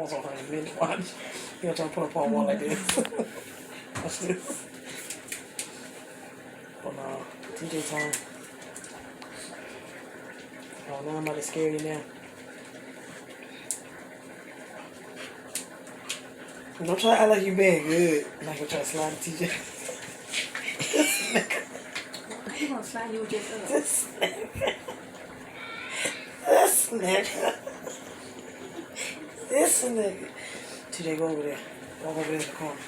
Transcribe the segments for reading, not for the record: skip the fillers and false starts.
phone's on 100 minutes. Watch. You know, trying to put a phone on like this. Watch this. But no, TJ time. Oh, now I'm about to scare you now. Don't try to act like you being good. I'm not gonna try to slide TJ. This nigga. He gonna slide you just up. This nigga. This nigga. This nigga. TJ, go over there. Walk over there in the corner.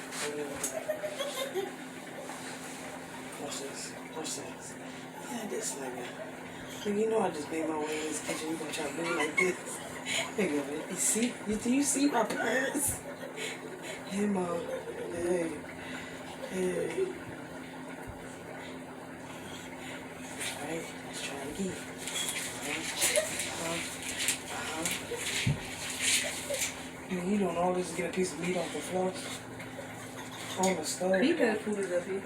Watch this. Watch this. Yeah, this nigga. You know I just made my way in this kitchen. You gonna try to do it like this? Nigga, you see? Do you see my purse? Hey, Mom. Hey. Hey. Alright, let's try it again. You doing all this to get a piece of meat off the floor? On the stove. He better put it up here.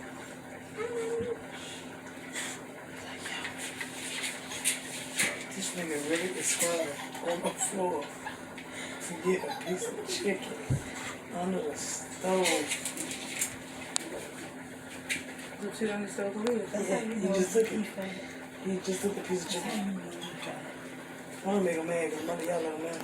This nigga really is scrubbing on the floor to get a piece of chicken under the stove. You sit on the stove for real. Yeah, you just took it. You just took the piece of chicken. I want to make him mad because none of y'all let him know.